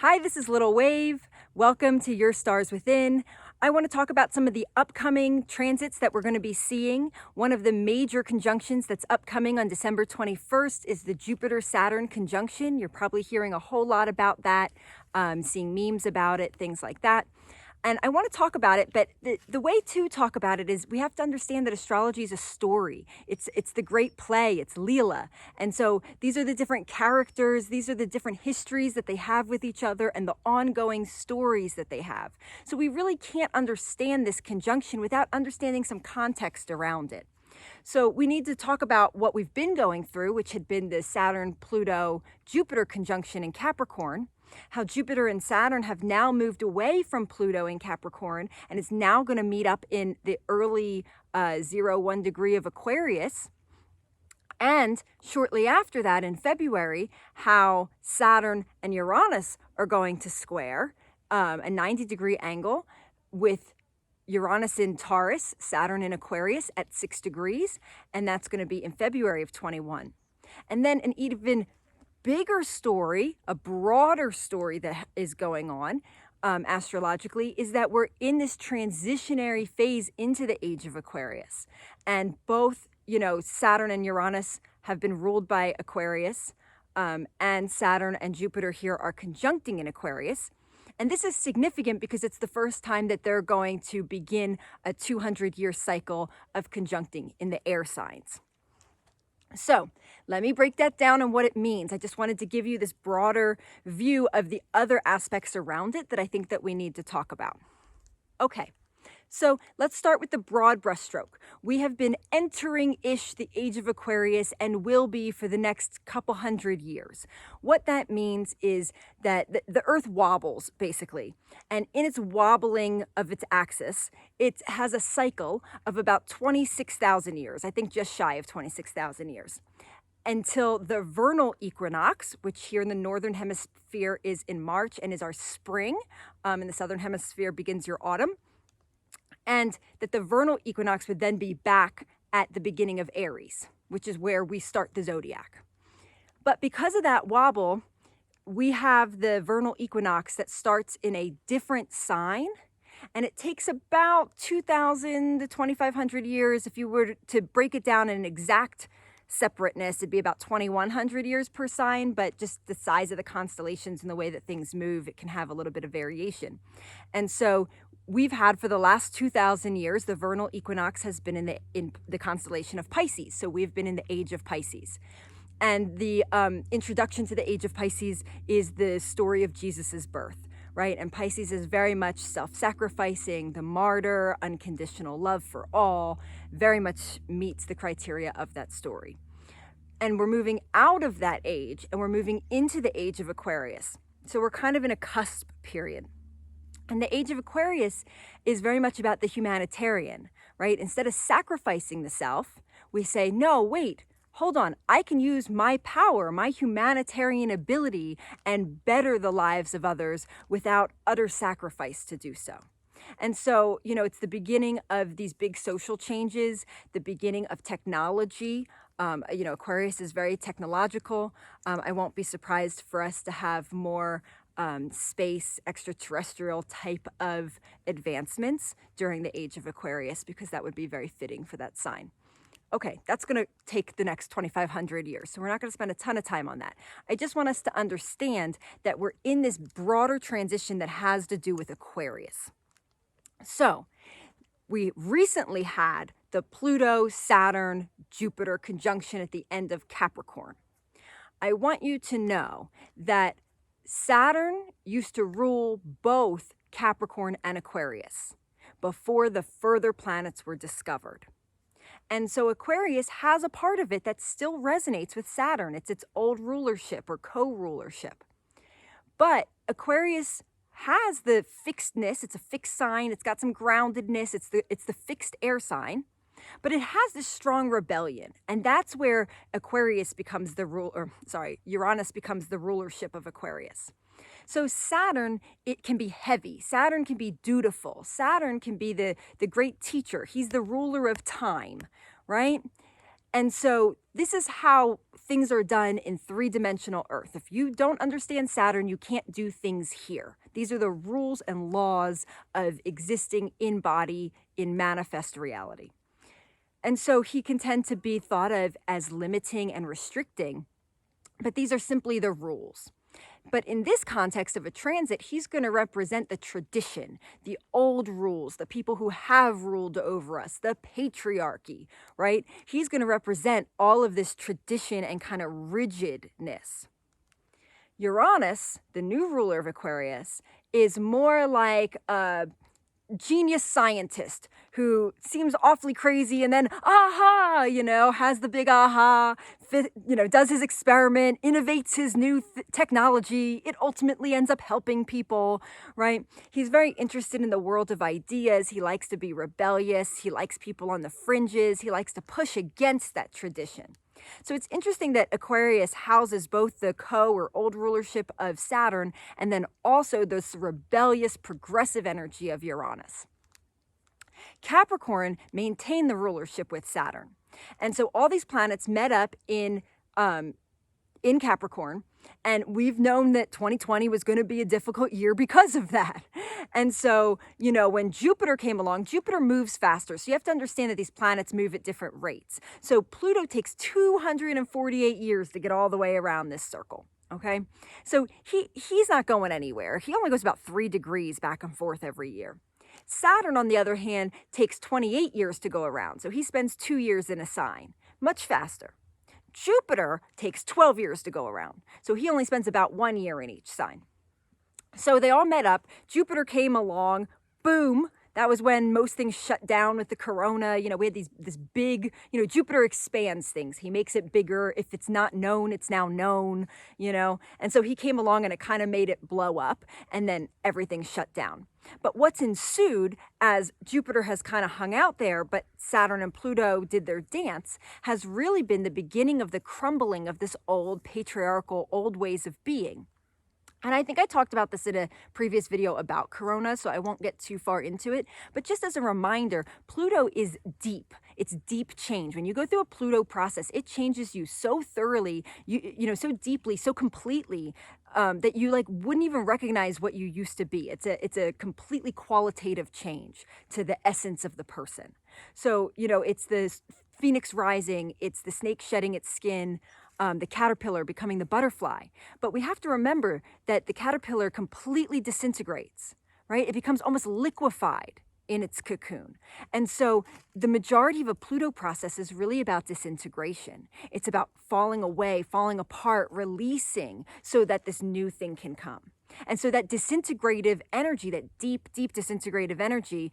Hi, this is Little Wave. Welcome to Your Stars Within. I want to talk about some of the upcoming transits that we're going to be seeing. One of the major conjunctions that's upcoming on December 21st is the Jupiter-Saturn conjunction. You're probably hearing a whole lot about that, seeing memes about it, things like that. And I want to talk about it, but the way to talk about it is we have to understand that astrology is a story. It's the great play, it's Leela. And so these are the different characters, these are the different histories that they have with each other and the ongoing stories that they have. So we really can't understand this conjunction without understanding some context around it. So we need to talk about what we've been going through, which had been the Saturn-Pluto-Jupiter conjunction in Capricorn. How Jupiter and Saturn have now moved away from Pluto in Capricorn and is now going to meet up in the early 0-1 degree of Aquarius. And shortly after that, in February, how Saturn and Uranus are going to square a 90-degree angle with Uranus in Taurus, Saturn in Aquarius at 6 degrees, and that's going to be in February of 21. And then an even bigger story, a broader story that is going on astrologically is that we're in this transitionary phase into the age of Aquarius. And both, Saturn and Uranus have been ruled by Aquarius, and Saturn and Jupiter here are conjuncting in Aquarius. And this is significant because it's the first time that they're going to begin a 200-year cycle of conjuncting in the air signs. So let me break that down and what it means. I just wanted to give you this broader view of the other aspects around it that I think that we need to talk about. Okay, so let's start with the broad brushstroke. We have been entering-ish the age of Aquarius and will be for the next couple hundred years. What that means is that the Earth wobbles, basically. And in its wobbling of its axis, it has a cycle of about 26,000 years, I think just shy of 26,000 years, until the vernal equinox, which here in the Northern Hemisphere is in March and is our spring. In the Southern Hemisphere begins your autumn. And that the vernal equinox would then be back at the beginning of Aries, which is where we start the zodiac. But because of that wobble, we have the vernal equinox that starts in a different sign, and it takes about 2,000 to 2,500 years. If you were to break it down in an exact separateness, it'd be about 2,100 years per sign, but just the size of the constellations and the way that things move, it can have a little bit of variation. And so we've had for the last 2,000 years, the vernal equinox has been in the constellation of Pisces. So we've been in the age of Pisces. And the introduction to the age of Pisces is the story of Jesus's birth, right? And Pisces is very much self-sacrificing, the martyr, unconditional love for all, very much meets the criteria of that story. And we're moving out of that age and we're moving into the age of Aquarius. So we're kind of in a cusp period. And the age of Aquarius is very much about the humanitarian, right? Instead of sacrificing the self, we say, no, wait, hold on. I can use my power, my humanitarian ability, and better the lives of others without utter sacrifice to do so. And so, it's the beginning of these big social changes, the beginning of technology. Aquarius is very technological. I won't be surprised for us to have more space, extraterrestrial type of advancements during the age of Aquarius, because that would be very fitting for that sign. Okay, that's going to take the next 2,500 years, so we're not going to spend a ton of time on that. I just want us to understand that we're in this broader transition that has to do with Aquarius. So we recently had the Pluto-Saturn-Jupiter conjunction at the end of Capricorn. I want you to know that Saturn used to rule both Capricorn and Aquarius before the further planets were discovered. And so Aquarius has a part of it that still resonates with Saturn. It's its old rulership or co-rulership. But Aquarius has the fixedness. It's a fixed sign. It's got some groundedness. It's the fixed air sign. But it has this strong rebellion, and that's where Uranus becomes the rulership of Aquarius. So Saturn, it can be heavy. Saturn can be dutiful. Saturn can be the great teacher. He's the ruler of time, right? And so this is how things are done in three-dimensional Earth. If you don't understand Saturn, you can't do things here. These are the rules and laws of existing in body, in manifest reality. And so he can tend to be thought of as limiting and restricting, but these are simply the rules. But in this context of a transit, he's going to represent the tradition, the old rules, the people who have ruled over us, the patriarchy, right? He's going to represent all of this tradition and kind of rigidness. Uranus, the new ruler of Aquarius, is more like a genius scientist who seems awfully crazy and then has the big does his experiment, innovates his new technology. It ultimately ends up helping people, right? He's very interested in the world of ideas. He likes to be rebellious. He likes people on the fringes. He likes to push against that tradition. So it's interesting that Aquarius houses both the or old rulership of Saturn and then also this rebellious progressive energy of Uranus. Capricorn maintained the rulership with Saturn. And so all these planets met up in Capricorn, and we've known that 2020 was going to be a difficult year because of that. And so, when Jupiter came along, Jupiter moves faster. So you have to understand that these planets move at different rates. So Pluto takes 248 years to get all the way around this circle. Okay, so he's not going anywhere. He only goes about 3 degrees back and forth every year. Saturn, on the other hand, takes 28 years to go around. So he spends 2 years in a sign, much faster. Jupiter takes 12 years to go around. So he only spends about 1 year in each sign. So they all met up. Jupiter came along. Boom. That was when most things shut down with the corona. We had this big, Jupiter expands things. He makes it bigger. If it's not known, it's now known, And so he came along and it kind of made it blow up, and then everything shut down. But what's ensued as Jupiter has kind of hung out there, but Saturn and Pluto did their dance, has really been the beginning of the crumbling of this old patriarchal, old ways of being. And I think I talked about this in a previous video about Corona, so I won't get too far into it. But just as a reminder, Pluto is deep. It's deep change. When you go through a Pluto process, it changes you so thoroughly, so deeply, so completely, that you wouldn't even recognize what you used to be. It's a completely qualitative change to the essence of the person. So, it's the phoenix rising, it's the snake shedding its skin, the caterpillar becoming the butterfly. But we have to remember that the caterpillar completely disintegrates, right? It becomes almost liquefied in its cocoon. And so the majority of a Pluto process is really about disintegration. It's about falling away, falling apart, releasing so that this new thing can come. And so that disintegrative energy, that deep, deep disintegrative energy,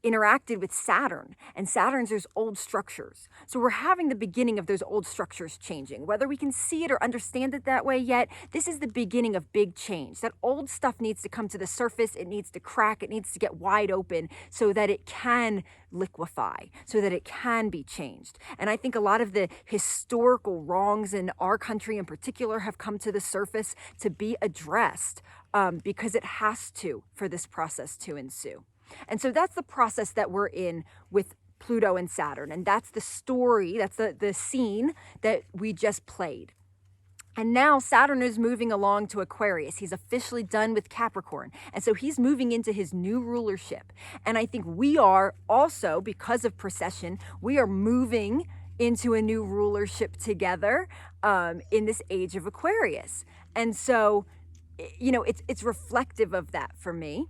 interacted with Saturn, and Saturn's there's old structures. So we're having the beginning of those old structures changing. Whether we can see it or understand it that way yet, this is the beginning of big change. That old stuff needs to come to the surface. It needs to crack. It needs to get wide open so that it can liquefy, so that it can be changed. And I think a lot of the historical wrongs in our country in particular have come to the surface to be addressed because it has to for this process to ensue. And so that's the process that we're in with Pluto and Saturn. And that's the story, that's the scene that we just played. And now Saturn is moving along to Aquarius. He's officially done with Capricorn. And so he's moving into his new rulership. And I think we are also, because of precession, we are moving into a new rulership together in this age of Aquarius. And so, it's reflective of that for me,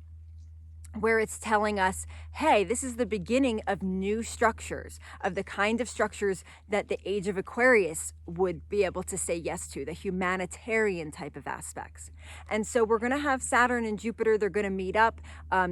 where it's telling us, hey, this is the beginning of new structures, of the kind of structures that the age of Aquarius would be able to say yes to, the humanitarian type of aspects. And so we're going to have Saturn and Jupiter. They're going to meet up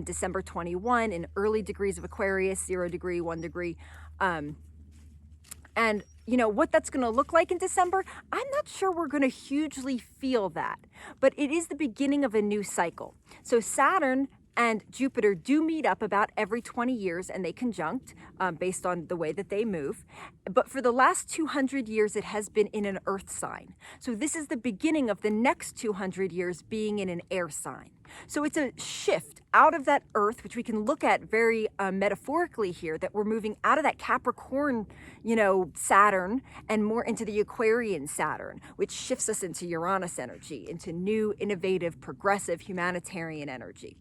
December 21 in early degrees of Aquarius, 0 degree, 1 degree. And what that's going to look like in December, I'm not sure we're going to hugely feel that. But it is the beginning of a new cycle. So Saturn and Jupiter do meet up about every 20 years, and they conjunct based on the way that they move. But for the last 200 years, it has been in an earth sign. So this is the beginning of the next 200 years being in an air sign. So it's a shift out of that Earth, which we can look at very metaphorically here, that we're moving out of that Capricorn, Saturn, and more into the Aquarian Saturn, which shifts us into Uranus energy, into new, innovative, progressive, humanitarian energy.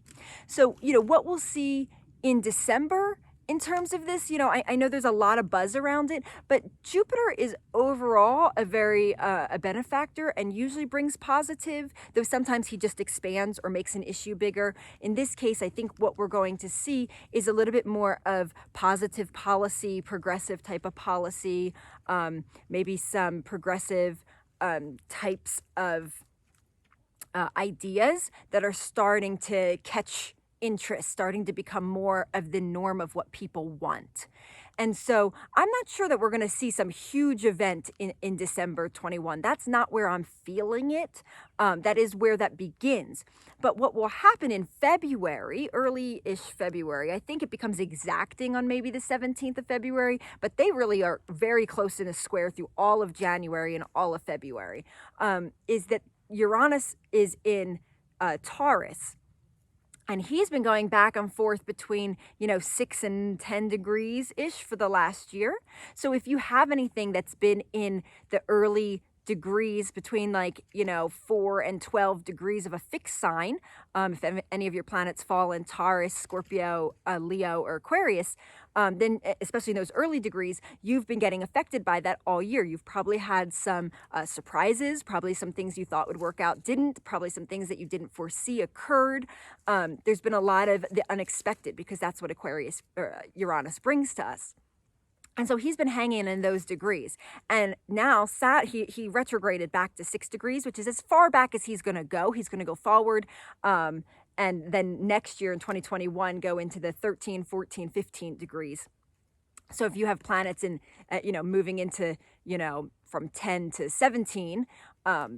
So, what we'll see in December in terms of this, I know there's a lot of buzz around it, but Jupiter is overall a very a benefactor and usually brings positive, though sometimes he just expands or makes an issue bigger. In this case, I think what we're going to see is a little bit more of positive policy, progressive type of policy, maybe some progressive types of ideas that are starting to catch interest, starting to become more of the norm of what people want. And so I'm not sure that we're going to see some huge event in December 21. That's not where I'm feeling it. That is where that begins. But what will happen in February, early-ish February, I think it becomes exacting on maybe the 17th of February, but they really are very close in a square through all of January and all of February, is that Uranus is in Taurus. And he's been going back and forth between, 6 and 10 degrees-ish for the last year. So if you have anything that's been in the early degrees between 4 and 12 degrees of a fixed sign, if any of your planets fall in Taurus, Scorpio, Leo, or Aquarius, then especially in those early degrees, you've been getting affected by that all year. You've probably had some surprises, probably some things you thought would work out didn't, probably some things that you didn't foresee occurred. There's been a lot of the unexpected, because that's what Aquarius or Uranus brings to us. And so he's been hanging in those degrees. And now he retrograded back to 6 degrees, which is as far back as he's going to go. He's going to go forward. And then next year in 2021, go into the 13, 14, 15 degrees. So if you have planets in, moving into, from 10 to 17,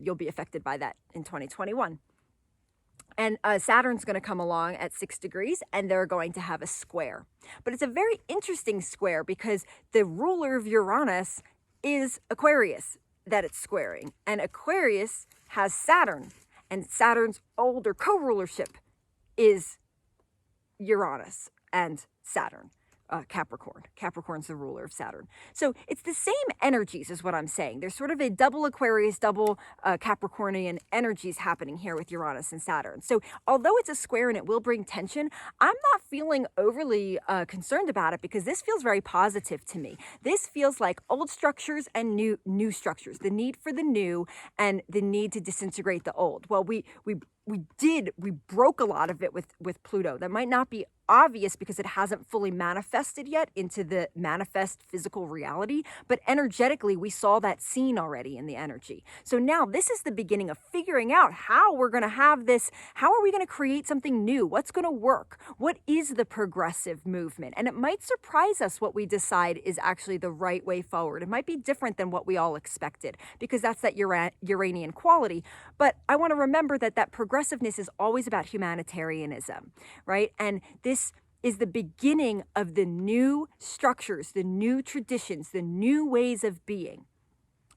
you'll be affected by that in 2021. And Saturn's going to come along at 6 degrees, and they're going to have a square. But it's a very interesting square because the ruler of Uranus is Aquarius that it's squaring. And Aquarius has Saturn, and Saturn's older co-rulership is Uranus and Saturn. Capricorn. Capricorn's the ruler of Saturn. So it's the same energies is what I'm saying. There's sort of a double Aquarius, double Capricornian energies happening here with Uranus and Saturn. So although it's a square and it will bring tension, I'm not feeling overly concerned about it, because this feels very positive to me. This feels like old structures and new structures, the need for the new and the need to disintegrate the old. Well, we broke a lot of it with Pluto. That might not be obvious because it hasn't fully manifested yet into the manifest physical reality, but energetically we saw that scene already in the energy. So now this is the beginning of figuring out how we're going to have this. How are we going to create something new? What's going to work? What is the progressive movement? And it might surprise us what we decide is actually the right way forward. It might be different than what we all expected, because that's that Uranian quality. But I want to remember that progressiveness is always about humanitarianism, right? And this is the beginning of the new structures, the new traditions, the new ways of being.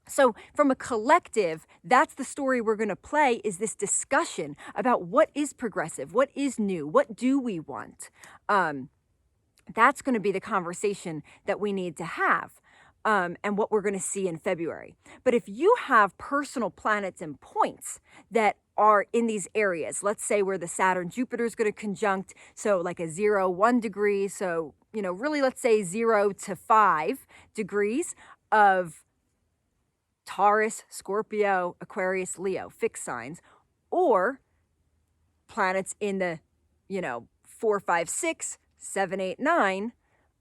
So from a collective, that's the story we're going to play, is this discussion about what is progressive, what is new, what do we want? That's going to be the conversation that we need to have. And what we're going to see in February. But if you have personal planets and points that are in these areas, let's say where the Saturn Jupiter is going to conjunct, so like a 0-1 degree, so, really let's say 0 to 5 degrees of Taurus, Scorpio, Aquarius, Leo, fixed signs, or planets in the, 4, 5, 6, 7, 8, 9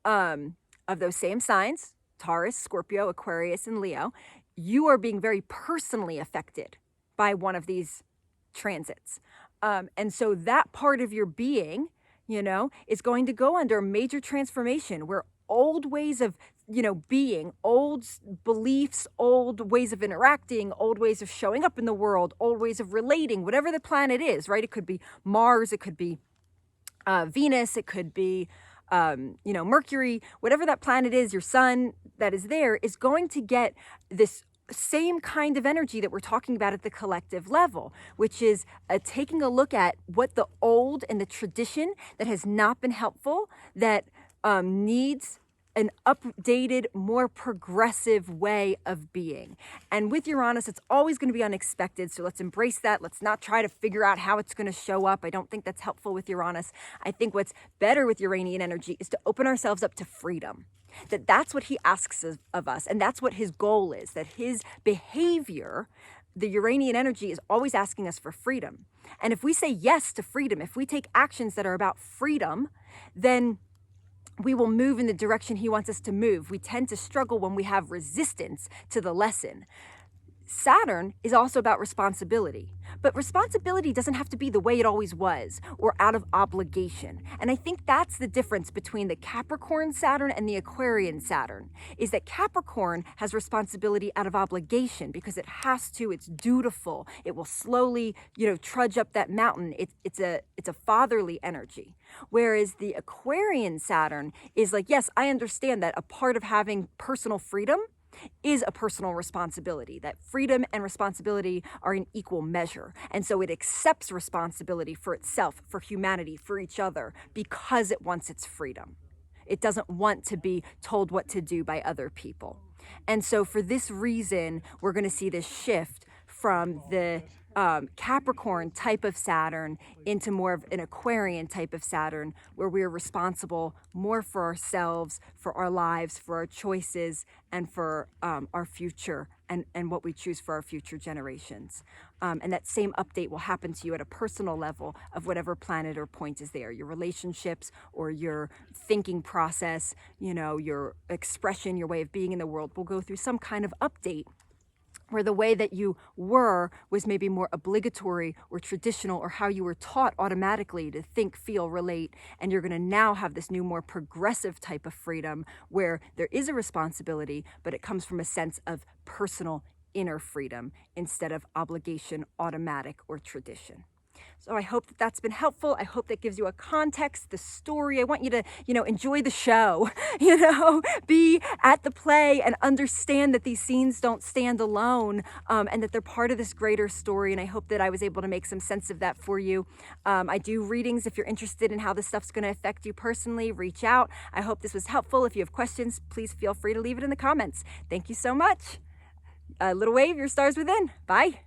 of those same signs, Taurus, Scorpio, Aquarius, and Leo, you are being very personally affected by one of these transits. And so that part of your being, is going to go under a major transformation where old ways of, being, old beliefs, old ways of interacting, old ways of showing up in the world, old ways of relating, whatever the planet is, right? It could be Mars, it could be Venus, it could be Mercury, whatever that planet is, your sun that is there, is going to get this same kind of energy that we're talking about at the collective level, which is taking a look at what the old and the tradition that has not been helpful, that needs an updated, more progressive way of being. And with Uranus, it's always going to be unexpected. So let's embrace that. Let's not try to figure out how it's going to show up. I don't think that's helpful with Uranus. I think what's better with Uranian energy is to open ourselves up to freedom. That's what he asks of us. And that's what his goal is, that his behavior, the Uranian energy, is always asking us for freedom. And if we say yes to freedom, if we take actions that are about freedom, then we will move in the direction he wants us to move. We tend to struggle when we have resistance to the lesson. Saturn is also about responsibility, but responsibility doesn't have to be the way it always was or out of obligation. And I think that's the difference between the Capricorn Saturn and the Aquarian Saturn, is that Capricorn has responsibility out of obligation because it has to, it's dutiful. It will slowly, trudge up that mountain. It's a fatherly energy. Whereas the Aquarian Saturn is like, yes, I understand that a part of having personal freedom is a personal responsibility, that freedom and responsibility are in equal measure. And so it accepts responsibility for itself, for humanity, for each other, because it wants its freedom. It doesn't want to be told what to do by other people. And so for this reason, we're going to see this shift from the Capricorn type of Saturn into more of an Aquarian type of Saturn, where we're responsible more for ourselves, for our lives, for our choices, and for our future and what we choose for our future generations. And that same update will happen to you at a personal level of whatever planet or point is there, your relationships or your thinking process, your expression, your way of being in the world will go through some kind of update, where the way that you were was maybe more obligatory or traditional, or how you were taught automatically to think, feel, relate. And you're going to now have this new, more progressive type of freedom where there is a responsibility, but it comes from a sense of personal inner freedom instead of obligation, automatic, or tradition. So I hope that that's been helpful. I hope that gives you a context, the story. I want you to, enjoy the show, be at the play and understand that these scenes don't stand alone, and that they're part of this greater story. And I hope that I was able to make some sense of that for you. I do readings. If you're interested in how this stuff's going to affect you personally, reach out. I hope this was helpful. If you have questions, please feel free to leave it in the comments. Thank you so much. Little Wave, your stars within. Bye.